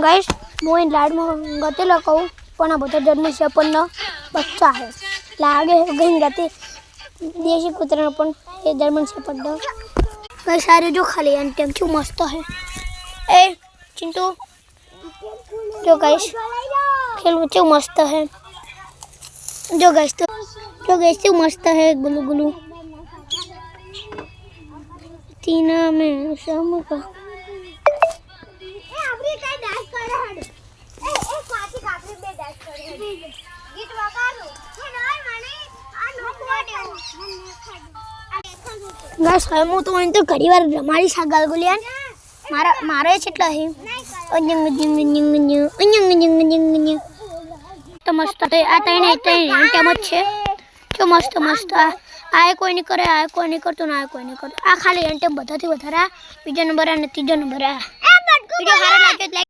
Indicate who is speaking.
Speaker 1: guys Moin लाड में गते लगाऊ पण आ बता जर्मन शेपर्ड ना बच्चा है लागे गई गते देशी कुतरा पण ये जर्मन शेपर्ड गाइस सारे जो खाली एंटम क्यों मस्त है ए चिंटू जो गाइस खेल क्यों मस्त है जो गाइस तो मस्त है गुलू गुलू तीना में शाम का गाइस हम तो इन तो घड़ी बार रमाड़ी सा गालगुलियान मारे छेटला है अंजंग जिंग जिंग जिंग तो मस्त है आ तने एंटे मत छे जो मस्त मस्त आए कोई नहीं करे आए कोई नहीं करतो ना आए कोई नहीं करतो आ खाली एंटे बधाथी વધારે બીજો નંબર અને ત્રીજો નંબર આ વિડિયો સારો લાગ્યો